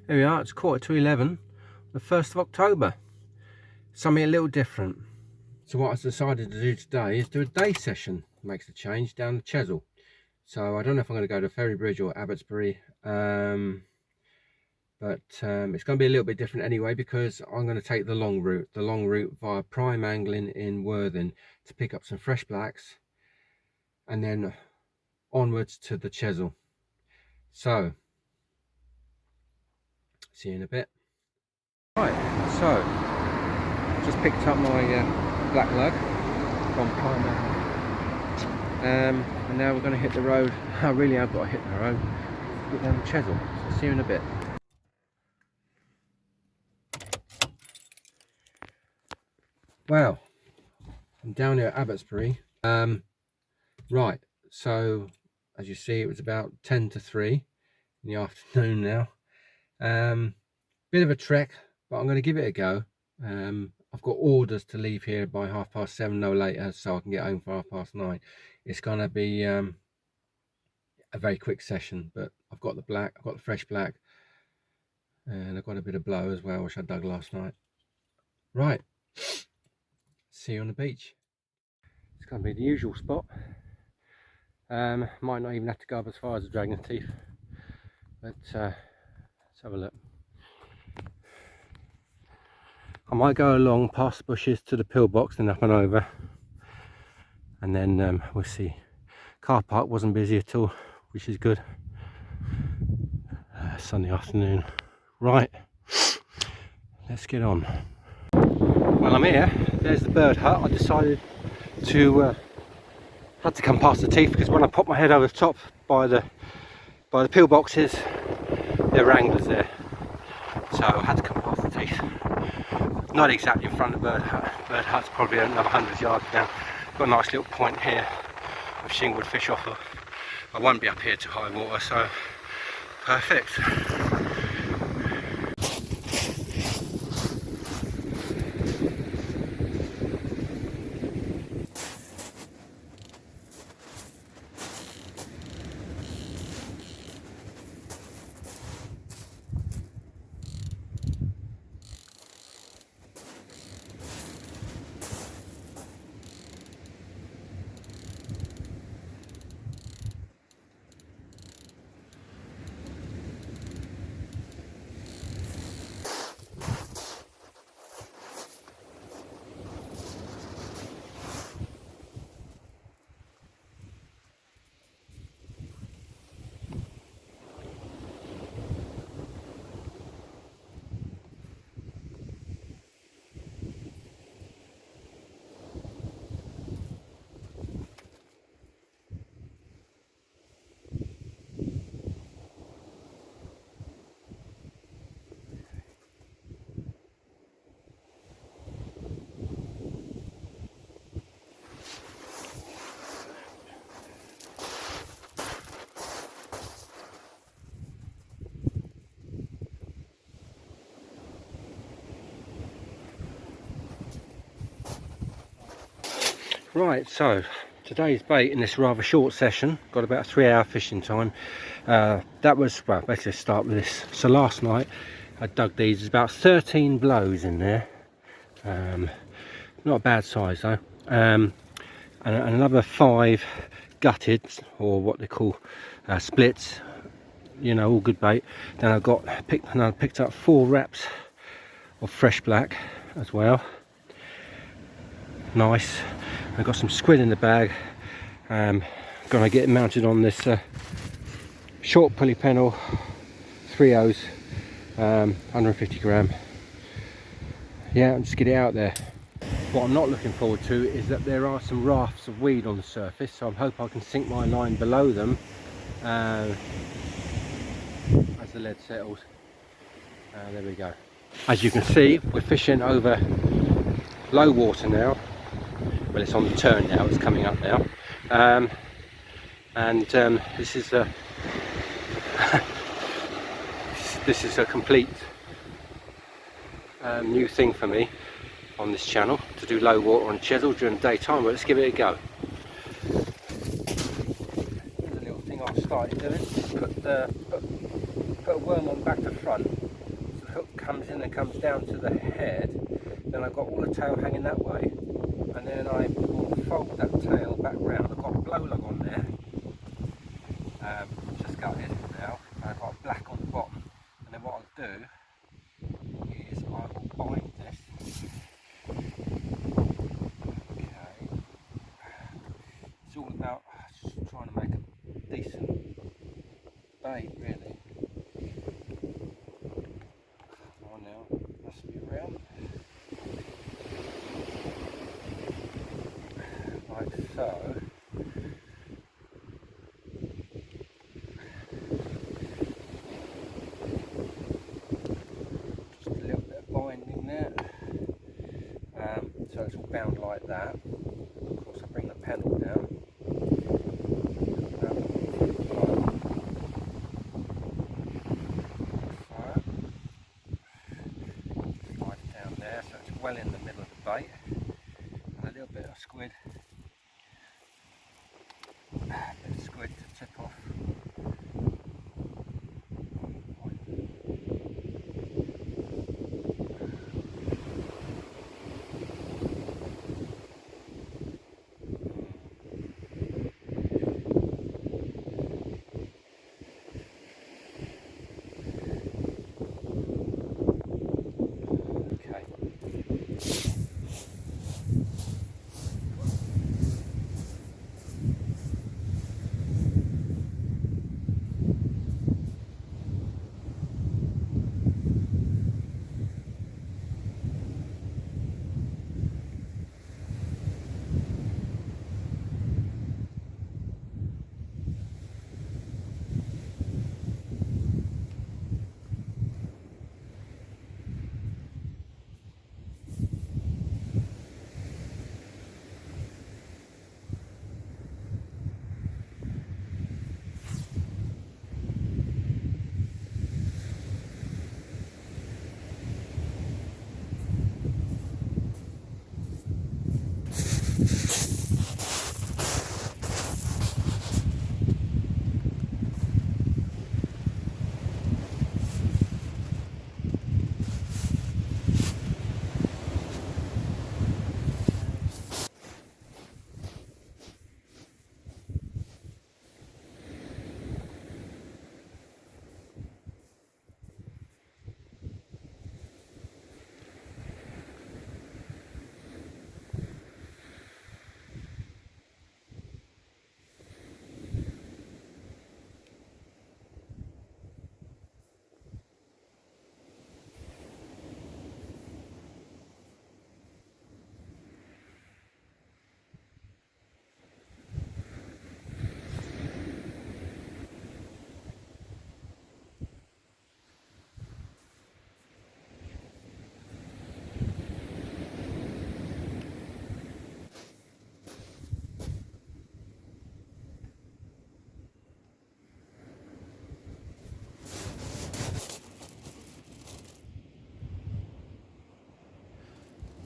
Here we are, it's 11:15, the 1st of October. Something a little different. So what I decided to do today is do a day session. Makes a change down to Chesil. So I don't know if I'm going to go to Ferrybridge or Abbotsbury. But it's going to be a little bit different anyway, because I'm going to take the long route via prime angling in Worthing to pick up some fresh blacks and then onwards to the Chesil. So see you in a bit. Right, so just picked up my black lug from prime angling, and now we're going to hit the road. I really have got to hit the road, get down to Chesil. So see you in a bit. Wow, I'm down here at Abbotsbury. Right, so as you see, it was about 10 to 3 in the afternoon now. Bit of a trek, but I'm going to give it a go. I've got orders to leave here by 7:30, no later, so I can get home for 9:30. It's going to be a very quick session, but I've got the black, I've got the fresh black, and I've got a bit of blow as well, which I dug last night. Right, see you on the beach. It's going to be the usual spot. Might not even have to go up as far as the Dragon's Teeth, but let's have a look. I might go along past the bushes to the pillbox and up and over, and then we'll see. Car park wasn't busy at all, which is good. Sunday afternoon. Right, let's get on. Well, I'm here. There's the bird hut. I decided to had to come past the teeth, because when I popped my head over the top by the pillboxes, there were anglers there, so I had to come past the teeth. Not exactly in front of the bird hut. Bird hut's probably another 100 yards down. Got a nice little point here of shingled fish off of. I won't be up here to high water, so perfect. Right, so today's bait in this rather short session, got about a 3-hour fishing time. That was, well, basically start with this. So last night I dug these. There's about 13 blows in there. Not a bad size though. And another 5 gutted, or what they call splits. You know, all good bait. Then I picked up 4 wraps of fresh black as well. Nice. I've got some squid in the bag. Gonna get it mounted on this short pulley pennel 3/0, 150 gram. Yeah, and just get it out there. What I'm not looking forward to is that there are some rafts of weed on the surface, so I hope I can sink my line below them as the lead settles. There we go. As you can see, we're fishing over low water now. Well, it's on the turn now, it's coming up now, this is a this is a complete new thing for me on this channel, to do low water on Chesil during the daytime. But let's give it a go. The little thing I started doing, put a worm on back to front, hook comes in and comes down to the head, then I've got all the tail hanging that way, and then I will fold that tail back round. I've got a blow lug on there, just gutted now, and I've got black on the bottom, and then what I'll do is I will bind this. Okay, it's all about just trying to make a decent bait, really. Come on now, must be around. Like so. Just a little bit of binding there. So it's all bound like that. Of course, I bring the pedal down. Slide it down there, so it's well in the middle of the bait. And a little bit of squid. A bit of squid to tip off.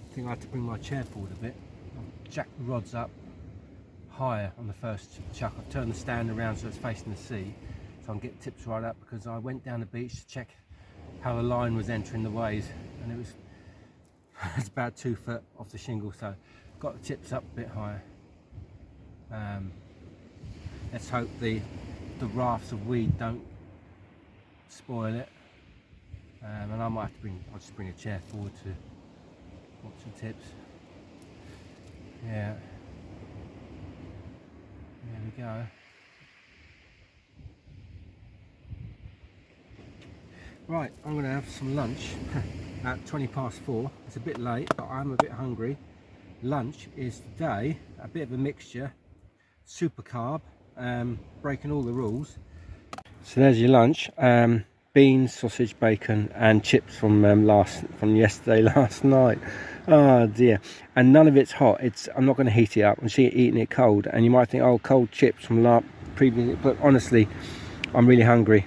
I think I have to bring my chair forward a bit. I've jacked the rods up higher on the first chuck. I've turned the stand around so it's facing the sea, so I can get tips right up, because I went down the beach to check how the line was entering the waves, and it was it's about 2 foot off the shingle, so got the tips up a bit higher. Let's hope the rafts of weed don't spoil it, and I might have to I'll just bring a chair forward to watch the tips. Yeah, there we go. Right, I'm going to have some lunch at 4:20. It's a bit late, but I'm a bit hungry. Lunch is today a bit of a mixture, super carb, breaking all the rules. So there's your lunch, beans, sausage, bacon and chips from yesterday, last night. Oh dear, and none of it's hot. I'm not going to heat it up. I'm just eating it cold, and you might think, oh, cold chips from previously, but honestly, I'm really hungry,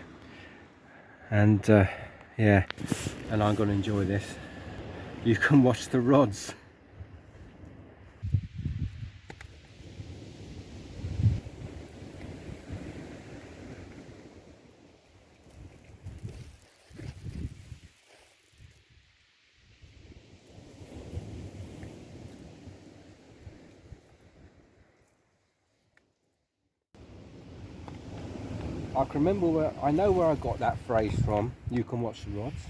and yeah, and I'm going to enjoy this. You can watch the rods. I can remember I know where I got that phrase from, you can watch the rods,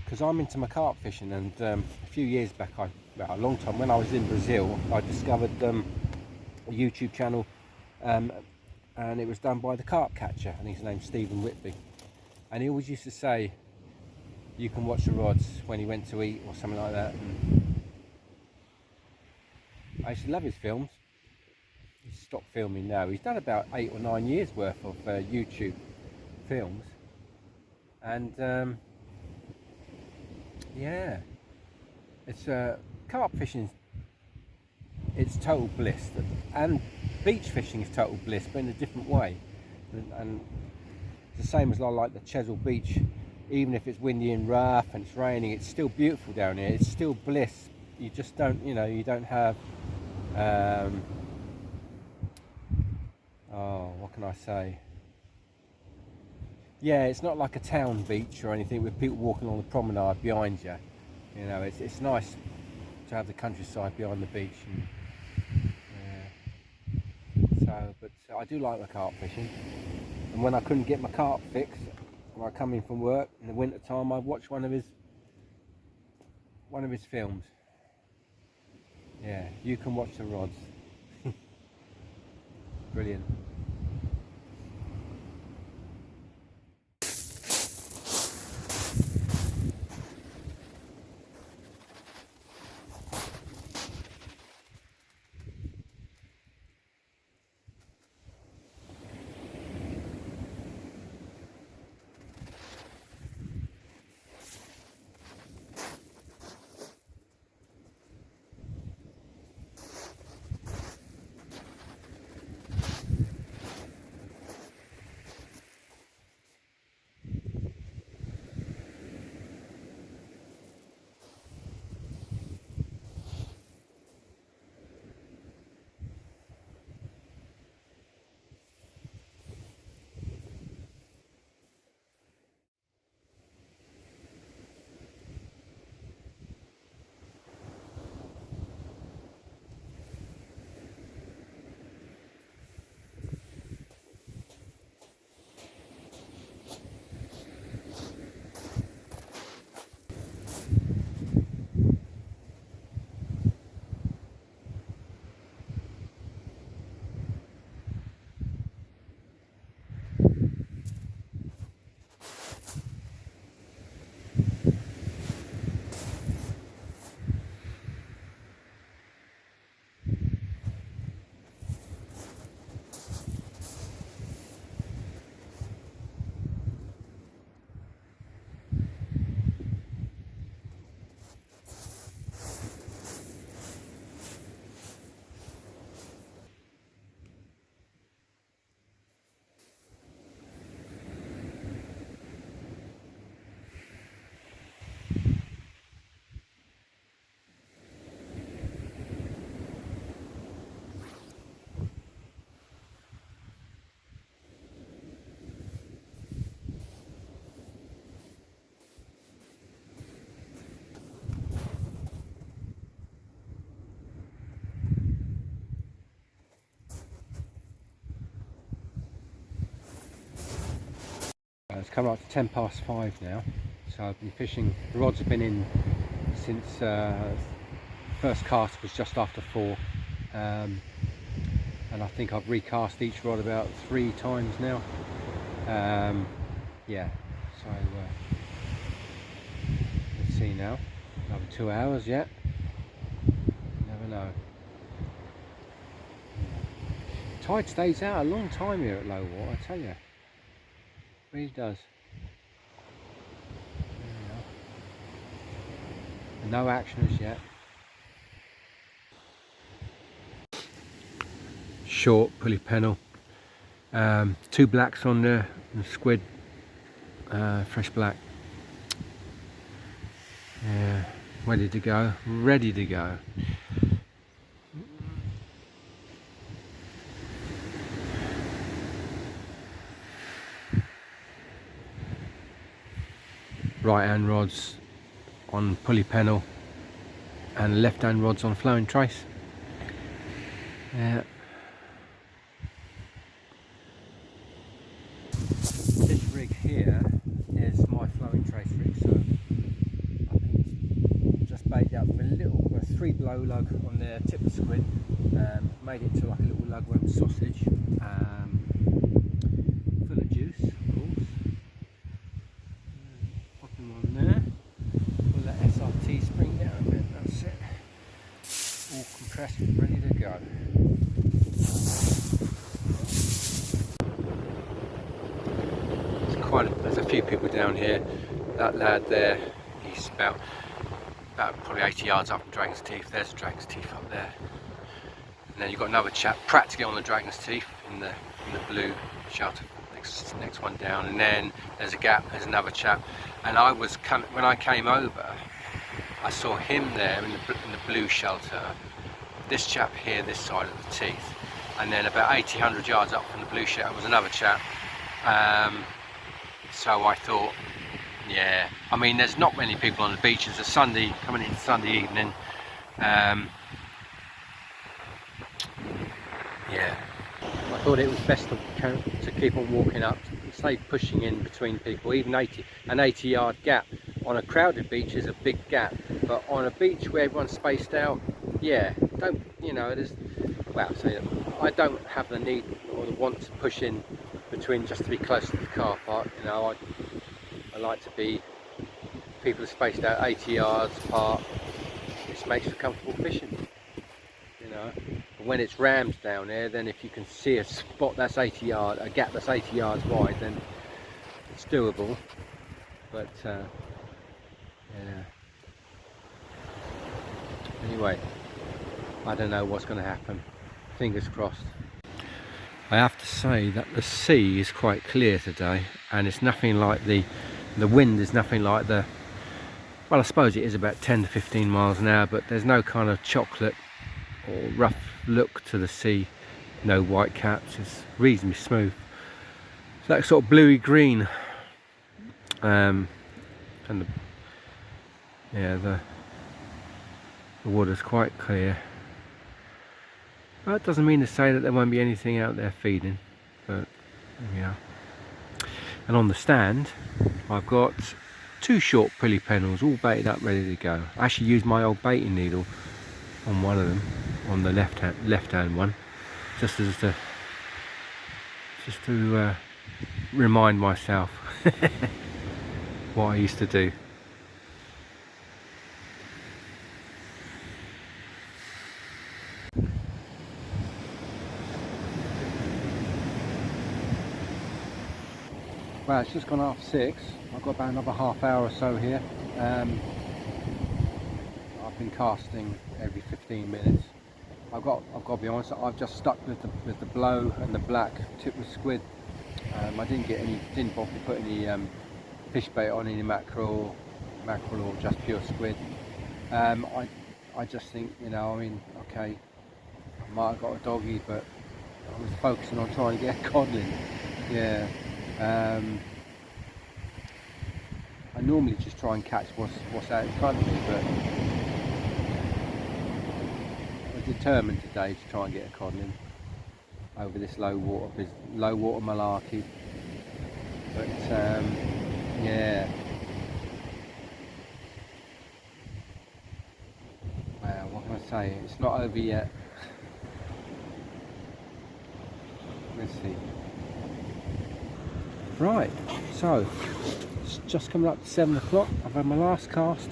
because I'm into my carp fishing, and a few years back, well, a long time, when I was in Brazil, I discovered a YouTube channel, and it was done by the carp catcher, and his name's Stephen Whitby, and he always used to say, you can watch the rods, when he went to eat or something like that. And I used to love his films. He's stopped filming now. He's done about 8 or 9 years worth of YouTube films, and yeah, it's carp fishing. It's total bliss, and beach fishing is total bliss, but in a different way. And it's the same as I like the Chesil beach. Even if it's windy and rough and it's raining, it's still beautiful down here. It's still bliss. You just don't, you don't have. Oh, what can I say? Yeah, it's not like a town beach or anything with people walking on the promenade behind you. It's nice to have the countryside behind the beach. But I do like my carp fishing. And when I couldn't get my carp fixed, when I come in from work in the winter time, I'd watch one of his films. Yeah, you can watch the rods. Brilliant. It's coming up to 5:10 now, so I've been fishing. The rods have been in since first cast was just after 4, and I think I've recast each rod about 3 times now. Yeah, so let's see now. Another 2 hours yet. Never know. Tide stays out a long time here at low water, I tell you. Really does. No action as yet. Short pulley pennel. 2 blacks on there and squid, fresh black. Yeah, ready to go. Ready to go. Right hand rods on pulley pennel and left hand rods on flowing trace. Yeah. here is my flowing trace rig, so I've been just baited up with a little 3 blow lug on the tip of squid, made it into like a little lugworm sausage, full of juice of course. Pop them on there, pull that SRT spring down a bit, that's it, all compressed and ready to go. There's a few people down here. That lad there, he's about probably 80 yards up from Dragon's Teeth. There's a Dragon's Teeth up there. And then you've got another chap practically on the Dragon's Teeth in the blue shelter, next one down. And then there's a gap, there's another chap. And when I came over, I saw him there in the blue shelter. This chap here, this side of the teeth. And then about 100 yards up from the blue shelter was another chap. So I thought, yeah, I mean there's not many people on the beach. It's a Sunday, coming in Sunday evening. Yeah, I thought it was best to keep on walking up, stay pushing in between people. Even an 80-yard gap on a crowded beach is a big gap, but on a beach where everyone's spaced out, yeah, don't, you know, it is, well, so I don't have the need or the want to push in between just to be close to the car park. You know, I like to be, people are spaced out 80 yards apart. This makes for comfortable fishing, you know. But when it's rammed down there, then if you can see a spot that's a gap that's 80 yards wide, then it's doable. But yeah. Anyway, I don't know what's going to happen. Fingers crossed. I have to say that the sea is quite clear today, and it's nothing like the wind is nothing like well, I suppose it is about 10 to 15 miles an hour, but there's no kind of chocolate or rough look to the sea, no white caps, it's reasonably smooth. It's like sort of bluey green, and the water's quite clear. That doesn't mean to say that there won't be anything out there feeding, but yeah. And on the stand, I've got 2 short pulley pennels all baited up, ready to go. I actually used my old baiting needle on one of them, on the left hand one, just to remind myself what I used to do. Well, it's just gone after 6. I've got about another half hour or so here. I've been casting every 15 minutes. I've got to be honest, I've just stuck with the blow and the black tip with squid. I didn't bother to put any fish bait on, any mackerel or just pure squid. I just think, you know, I mean, okay, I might have got a doggy, but I was focusing on trying to get a codling. Yeah. I normally just try and catch what's out in front of me, but I'm determined today to try and get a codling over this low water malarkey. But yeah. Well, what can I say? It's not over yet. Let's see. Right, so it's just coming up to 7 o'clock. I've had my last cast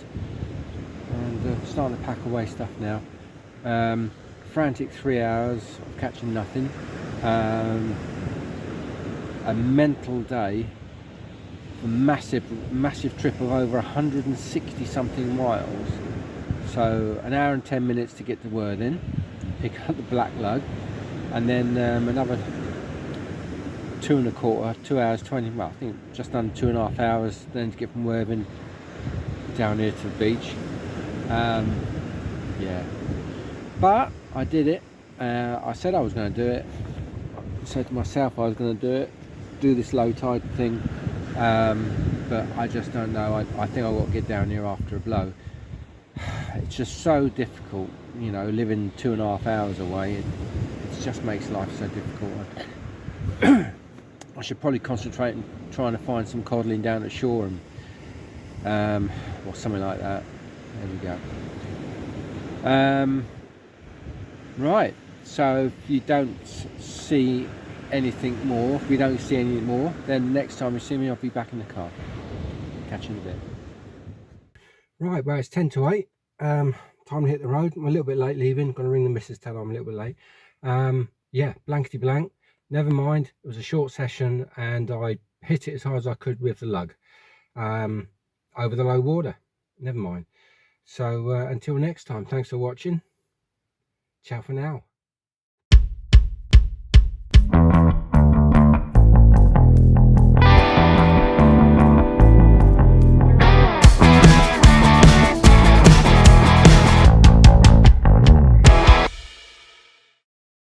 and starting to pack away stuff now. Frantic 3 hours of catching nothing. A mental day. A massive trip of over 160 something miles. So an hour and 10 minutes to get to Worthing, pick up the black lug, and then another 2 hours 20, well, I think just under 2.5 hours then to get from Worthing down here to the beach. Yeah, but I did it. I said I was going to do it. I said to myself I was going to do this low tide thing, but I just don't know. I think I've got to get down here after a blow. It's just so difficult, you know, living 2.5 hours away. It just makes life so difficult. I should probably concentrate on trying to find some codling down at shore and or something like that. There we go. Right, so if you don't see anything more, if we don't see any more, then next time you see me, I'll be back in the car. Catch you in a bit. Right, well, it's 10 to 8. Time to hit the road. I'm a little bit late leaving. Going to ring the missus, tell her I'm a little bit late. Yeah, blankety blank. Never mind. It was a short session and I hit it as hard as I could with the lug over the low water. Never mind. So until next time, thanks for watching. Ciao for now.